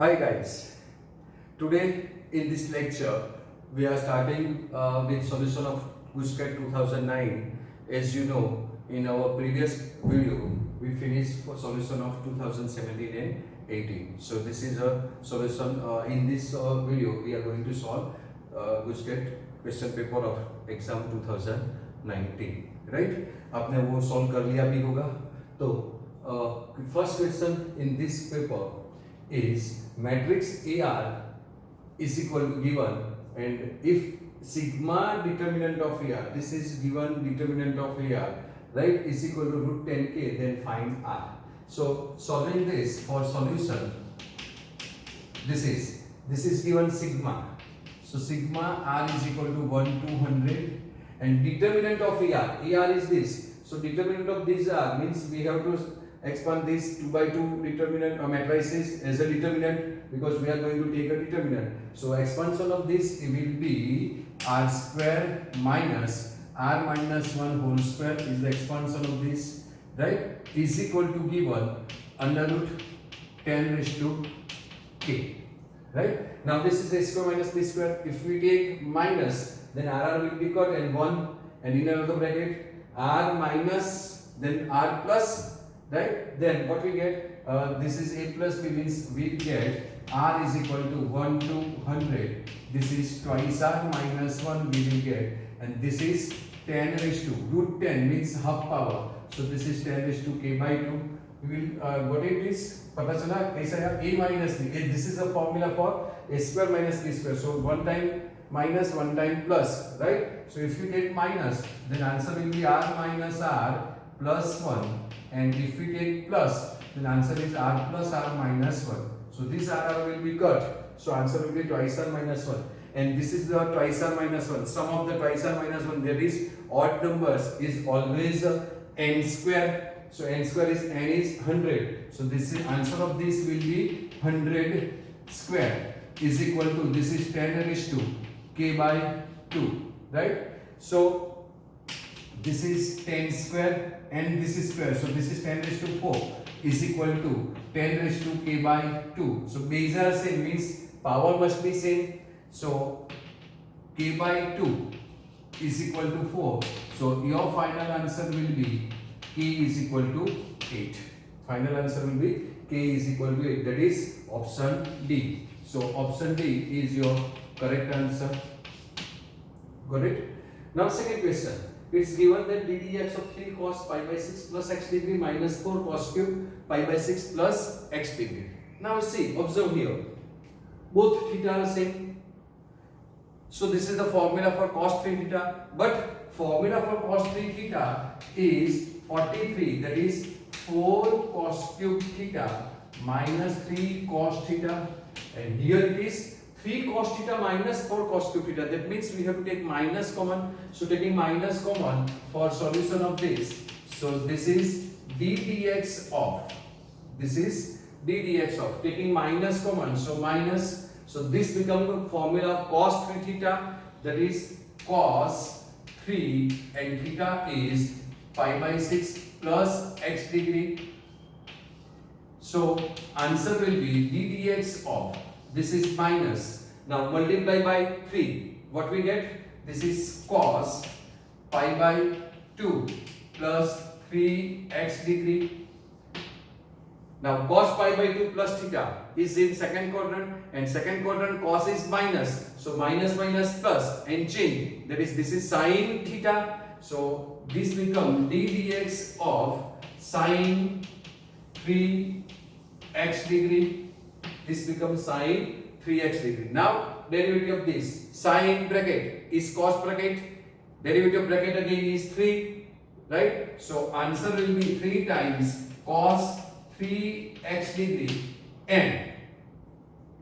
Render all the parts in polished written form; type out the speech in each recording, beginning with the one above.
Hi guys, today in this lecture we are starting with solution of GUJCAT 2009. As you know, in our previous video we finished for solution of 2017 and 18. So this is a solution. In this video we are going to solve GUJCAT question paper of exam 2019. Right? आपने वो solve कर लिया भी होगा. तो first question in this paper is matrix AR is equal to given, and if sigma determinant of AR, this is given determinant of AR, right, is equal to root 10k, then find R. So solving this for solution, this is given sigma. So sigma R is equal to 1 200, and determinant of AR is this. So determinant of this R means we have to expand this 2 by 2 determinant or matrices as a determinant, because we are going to take a determinant. So expansion of this will be R square minus R minus 1 whole square is the expansion of this, right, is equal to given under root 10 raised to k, right. Now this is a square minus b square. If we take minus, then R will be cut and 1, and in another bracket R minus, then R plus, right. Then what we get, this is a plus b, means we get R is equal to 1 to 100. This is twice R minus 1 we will get, and this is 10 raised to root 10 means half power. So this is 10 raised to k by 2. We will what it is, पता चला कैसा है, a minus b. This is the formula for a square minus b square. So one time minus, one time plus, right. So if you take minus, then answer will be R minus R plus 1, and if we take plus, then answer is R plus R minus 1. So this R will be cut, so answer will be twice R minus 1, and this is the twice R minus 1. Sum of the twice R minus 1, there is odd numbers, is always n square. So n square is n is 100. So this is answer of this will be 100 square is equal to, this is 10 raised to k by 2, right. So this is 10 square and this is square, so this is 10 raised to 4 is equal to 10 raised to k by 2. So base are same, means power must be same. So k by 2 is equal to 4. So your final answer will be k is equal to 8. Final answer will be k is equal to 8. That is option D. So option D is your correct answer. Got it? Now second question. It's given that ddx of 3 cos pi by 6 plus x degree minus 4 cos cube pi by 6 plus x degree. Now see, observe here. Both theta are same. So this is the formula for cos 3 theta. But formula for cos 3 theta is 43. That is 4 cos cube theta minus 3 cos theta. And here it is 3 cos theta minus 4 cos cube theta. That means we have to take minus common. So taking minus common for solution of this. So this is d dx of. This is d dx of. Taking minus common. So minus. So this becomes the formula of cos 3 theta. That is cos 3 and theta is pi by 6 plus x degree. So answer will be d dx of. This is minus. Now multiply by 3. What we get? This is cos pi by 2 plus 3x degree. Now cos pi by 2 plus theta is in second quadrant, and second quadrant cos is minus. So minus minus plus and change. That is, this is sin theta. So this becomes d dx of sin 3x degree. This becomes sin 3x degree. Now derivative of this, sin bracket is cos bracket, derivative bracket again is 3, right. So answer will be 3 times cos 3x degree, and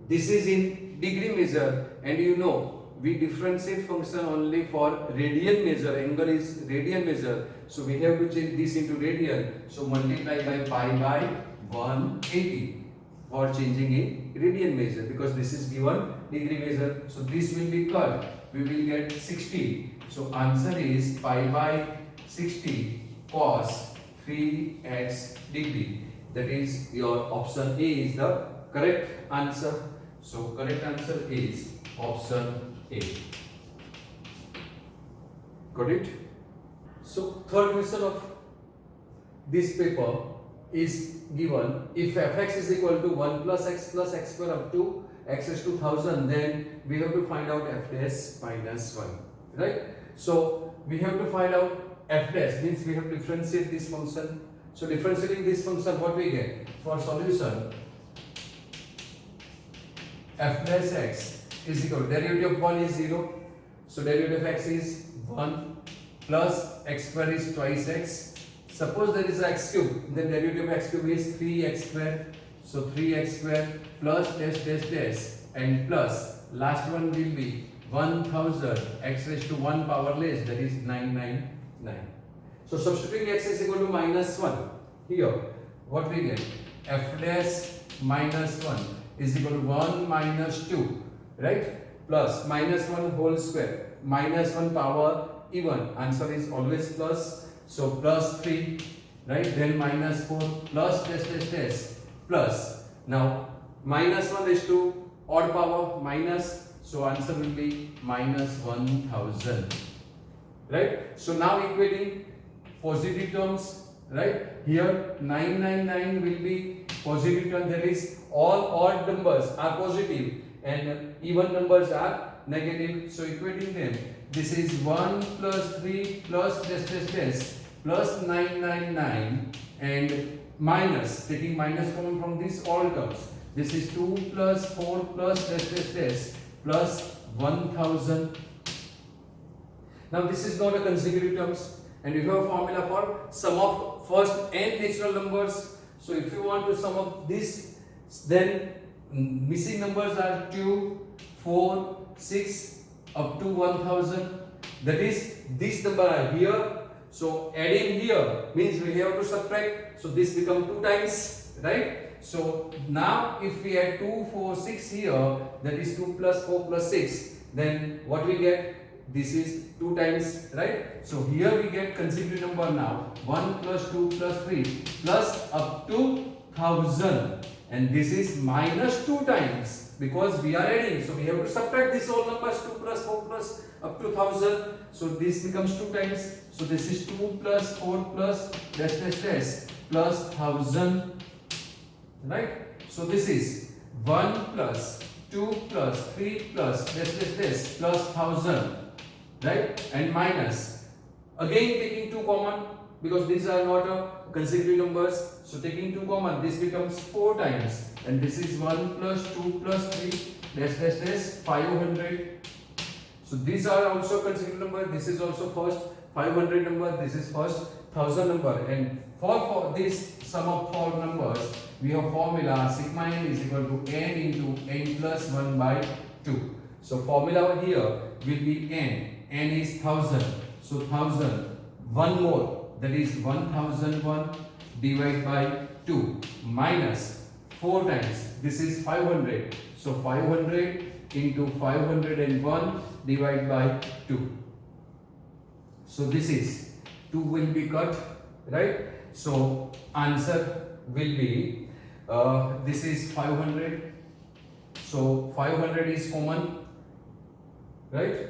this is in degree measure, and you know we differentiate function only for radian measure. Angle is radian measure, so we have to change this into radian. So multiply by pi by 180 for changing in radian measure, because this is given degree measure. So this will be cut. We will get 60. So answer is pi by 60 cos 3x degree. That is your option A is the correct answer. So correct answer is option A. Got it? So third question of this paper is given, if fx is equal to 1 plus x square up to x raised to 1000, then we have to find out f dash minus 1, right? So we have to find out f dash, means we have to differentiate this function. So differentiating this function, what we get? For solution, f dash x is equal to derivative of 1 is 0. So derivative of x is 1 plus x square is twice x. Suppose there is a x cube, then derivative of x cube is 3x square. So 3x square plus dash dash dash and plus last one will be 1000 x raised to 1 power less, that is 999. So substituting x is equal to minus 1. Here what we get? F dash minus 1 is equal to 1 minus 2, right? Plus minus 1 whole square minus 1 power even. Answer is always plus. So plus 3, right? Then minus 4 plus dash dash dash plus. Now minus 1 is to odd power minus. So answer will be minus 1000, right? So now equating positive terms, right? Here 999 will be positive term, that is all odd numbers are positive and even numbers are negative. So equating them, this is 1 plus 3 plus dash dash dash plus 999 and minus, taking minus common from this all terms. This is 2 plus 4 plus dash dash dash plus 1000. Now this is not a consecutive terms, and you have a formula for sum of first n natural numbers. So if you want to sum up this, then missing numbers are 2, 4, 6 up to 1000. That is, this number are here. So adding here means we have to subtract. So this become 2 times, right? So now if we add 2, 4, 6 here, that is 2 plus 4 plus 6. Then what we get? This is 2 times, right? So here we get consecutive number now. 1 plus 2 plus 3 plus up to 1000. And this is minus 2 times because we are adding. So we have to subtract this whole numbers, 2 plus 4 plus up to 1000. So this becomes 2 times. So this is 2 plus 4 plus dash dash dash plus 1000, right? So this is 1 plus 2 plus 3 plus dash dash dash plus 1000, right? And minus, again taking 2 common because these are not consecutive numbers. So taking 2 common, this becomes 4 times, and this is 1 plus 2 plus 3 dash dash dash 500. So these are also consecutive number. This is also first 500 number. This is first 1000 number. And for this sum of 4 numbers, we have formula sigma n is equal to n into n plus 1 by 2. So formula here will be n. N is 1000. So 1000. One more, that is 1001 divided by 2 minus 4 times. This is 500. So 500 into 501 divided by 2. So this is 2 will be cut, right? So answer will be this is 500. So 500 is common, right?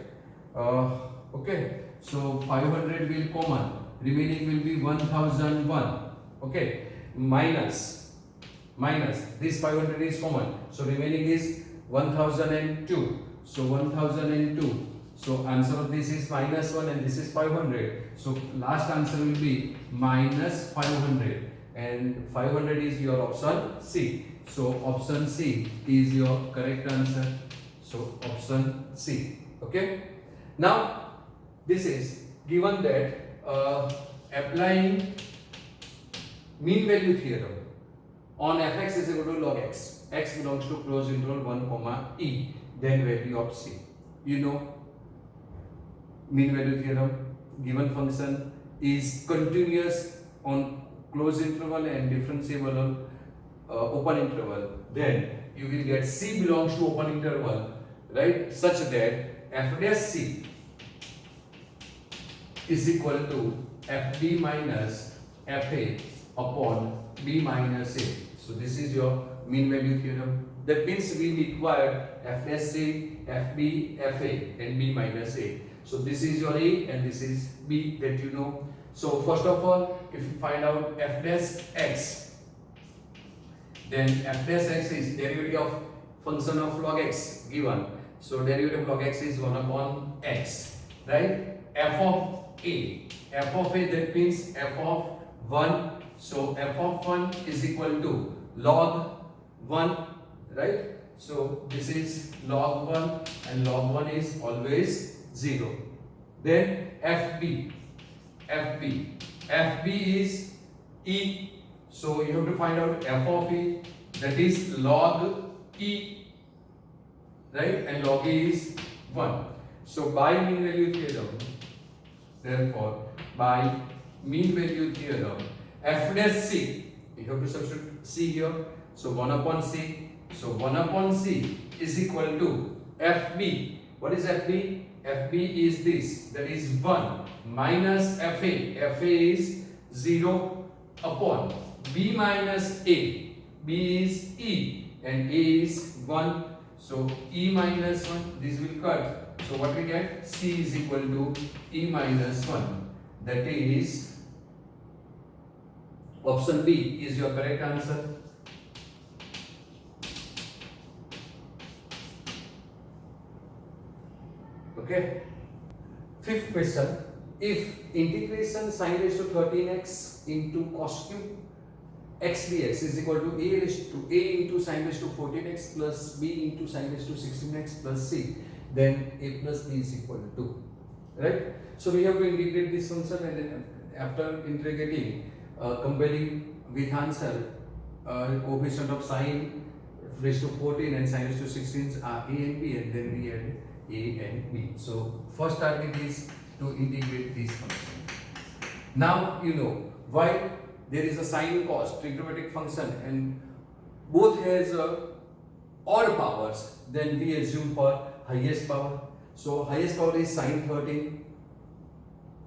Okay. So 500 will common. Remaining will be 1001. Okay. Minus this 500 is common. So remaining is 1002. So 1002. So answer of this is minus 1 and this is 500. So last answer will be minus 500. And 500 is your option C. So option C is your correct answer. So option C. Okay. Now this is given that applying mean value theorem on fx is equal to log x. X belongs to closed interval 1 comma e. Then value of c. You know mean value theorem. Given function is continuous on closed interval and differentiable on open interval. Then you will get c belongs to open interval, right? Such that f dash c is equal to fb minus fa upon b minus a. So this is your mean value theorem. That means we require f dash a, f b, f a and b minus a. So this is your a and this is b that you know. So first of all, if you find out f dash x, then f dash x is derivative of function of log x given. So derivative of log x is 1 upon x, right? F of a, that means f of 1. So f of 1 is equal to log 1, right? So this is log 1 and log 1 is always 0. Then FB is E. So you have to find out f of E, that is log E, right? And log E is 1. So by mean value theorem, therefore by mean value theorem, f dash c, you have to substitute c here. So 1 upon c. So 1 upon c is equal to fb. What is fb? fb is this, that is 1 minus fa. fa is 0 upon b minus a. b is e and a is 1. So e minus 1, this will cut. So what we get? C is equal to e minus 1. That is option B is your correct answer. Okay. Fifth question. If integration sin raised to 13x into cos cube x dx is equal to a into sin raised to 14x plus b into sin raised to 16x plus c, then a plus b is equal to, right? So we have to integrate this function, and then after integrating, comparing with answer, coefficient of sin raised to 14 and sin raised to 16 are a and b, and then we add a and b. So first target is to integrate this function. Now you know why there is a sine cos trigonometric function and both has odd powers, then we assume for highest power. So highest power is sine 13,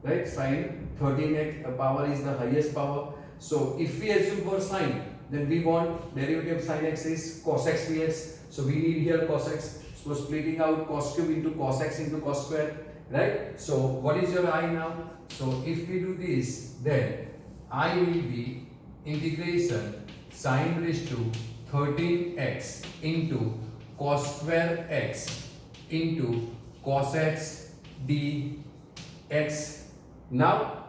right? Sine 13x power is the highest power. So if we assume for sine, then we want derivative of sine x is cos x dx. So we need here cos x. So splitting out cos cube into cos x into cos square, right? So what is your I now? So if we do this, then I will be integration sine raised to 13x into cos square x into cos x dx. Now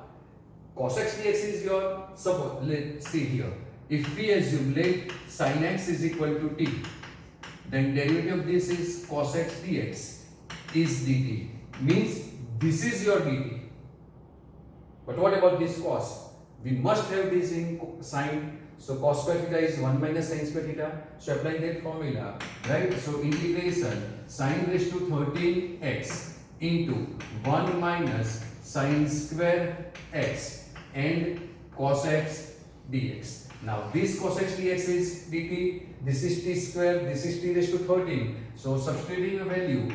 cos x dx is your, suppose, let's see here, if we assume let sin x is equal to t, then derivative of this is cos x dx is dt, means this is your dt. But what about this cos? We must have this in sine. So cos square theta is 1 minus sin square theta. So applying that formula, right? So integration sine raised to 13x into 1 minus sin square x and cos x dx. Now this cos x dx is dt, this is t square, this is t raised to 13. So substituting a value,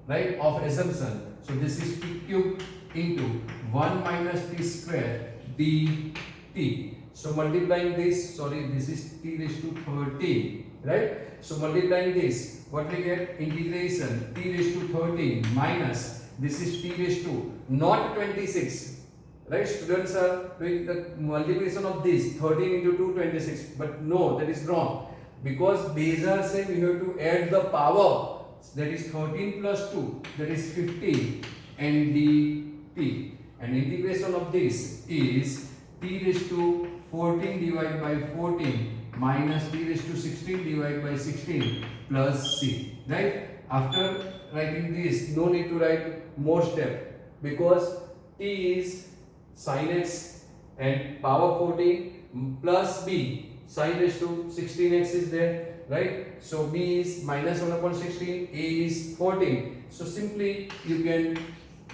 right, of assumption. So this is t cube into 1 minus t square dt. So multiplying this, this is t raised to 13, right? So multiplying this, what we get? Integration t raised to 13 minus this is t raised to not 26, right? Students are doing the multiplication of this 13 into 2 26, but no, that is wrong, because base are same. We have to add the power, that is 13 plus 2, that is 15, and dt, and integration of this is t raised to 14 divided by 14 minus t raised to 16 divided by 16 plus c, right? After writing this, no need to write more step, because t is sin x and power 14 plus b sin raised to 16x is there, right? So b is minus 1 upon 16, a is 14. So simply you can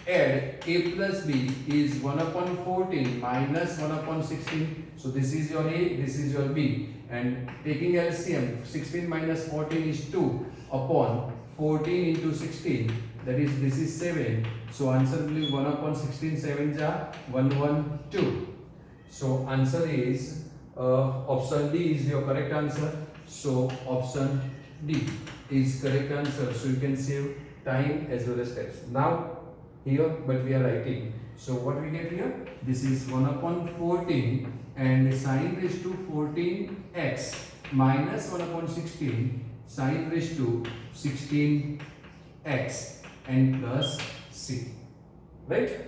add a plus b is 1 upon 14 minus 1 upon 16. So this is your a, this is your b, and taking LCM, 16 minus 14 is 2 upon 14 into 16, that is, this is 7. So answer will be 1 upon 16, 7 ja 1 1 2. So answer is option D is your correct answer. So option D is correct answer. So you can save time as well as steps. Now here, but we are writing. So what we get here? This is 1 upon 14 and sine raised to 14x minus 1 upon 16 sine raised to 16x and plus c. Right?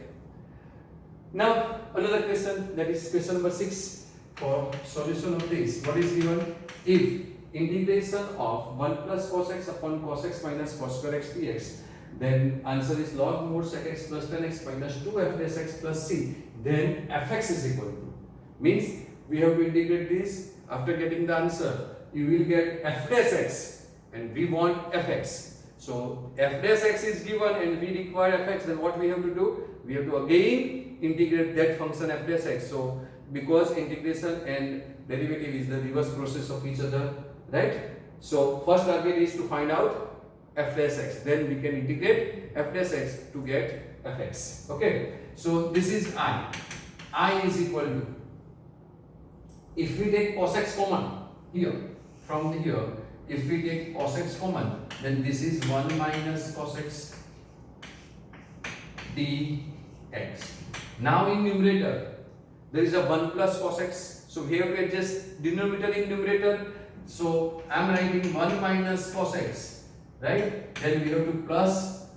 Now another question, that is question number 6. For solution of this, what is given? If integration of 1 plus cos x upon cos x minus cos square x dx, then answer is log mod sec x plus tan x minus 2 f dash x plus c, then fx is equal to, means we have to integrate this. After getting the answer, you will get f dash x and we want fx. So f dash x is given and we require fx, then what we have to do? We have to again integrate that function f dash x. So because integration and derivative is the reverse process of each other, right? So first target is to find out f dash x, then we can integrate f dash x to get fx. Okay, so this is I is equal to, if we take cos x common here, from here, if we take cos x common, then this is 1 minus cos x dx. Now in numerator there is a 1 plus cos x, so we have to adjust denominator in numerator. So I am writing 1 minus cos x, right? Then we have to plus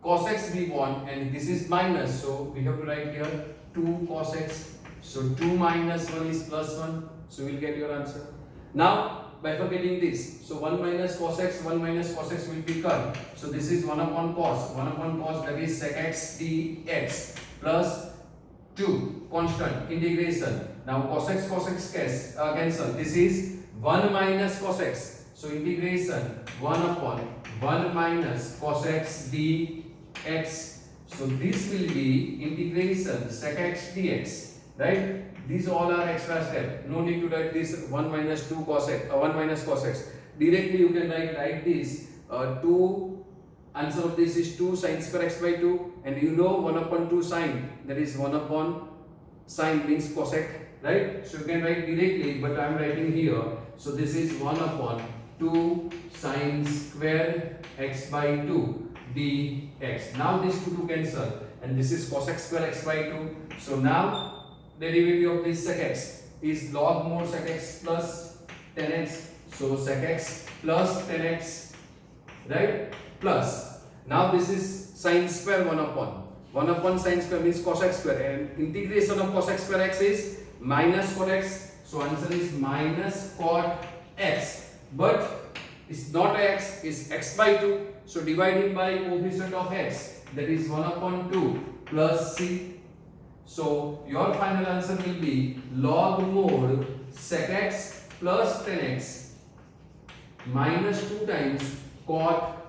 cos x we want, and this is minus, so we have to write here 2 cos x. So 2 minus 1 is plus 1, so we will get your answer. Now bifurcating this, so 1 minus cos x will become, so this is 1 upon cos, that is sec x dx plus 2 constant integration. Now cos x cancel. This is 1 minus cos x. So integration 1 upon 1 minus cos x dx. So this will be integration sec x dx. Right? These all are extra step. No need to write this 1 minus 2 cos x, 1 minus cos x. Directly you can write like this. 2 answer of this is 2 sin square x by 2, and you know 1 upon 2 sine, that is 1 upon sine means cosec, right? So you can write directly, but I am writing here. So this is 1 upon 2 sine square x by 2 dx. Now these two cancel, and this is cosec square x by 2. So now derivative of this sec x is log mod sec x plus tan x. So sec x plus tan x, right? Plus, now this is sine square 1 upon sine square means cosec square, and integration of cosec square x is minus cot x. So answer is minus cot x, but it's not x, it's x by 2. So dividing by coefficient of x, that is 1 upon 2 plus c. So your final answer will be log mod sec x plus tan x minus 2 times cot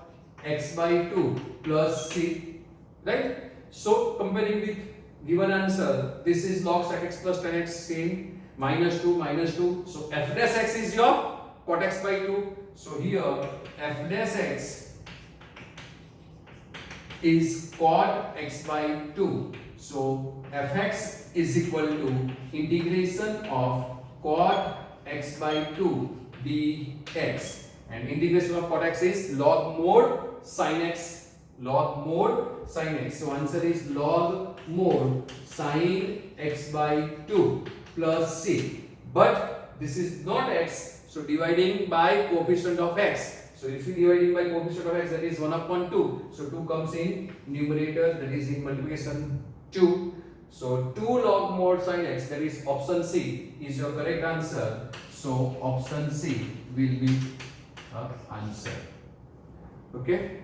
x by 2 plus c, right? So comparing with given answer, this is log sec x plus tan x, same, minus 2, so f dash x is your cot x by 2. So here f dash x is cot x by 2. So fx is equal to integration of cot x by 2 dx, and integration of cot x is log mod sin x, so answer is log mod sin x by 2 plus c, but this is not x, so dividing by coefficient of x. So if you dividing by coefficient of x, that is 1 upon 2, so 2 comes in numerator, that is in multiplication 2. So 2 log mod sin x, that is option C is your correct answer. So option C will be answer. Okay.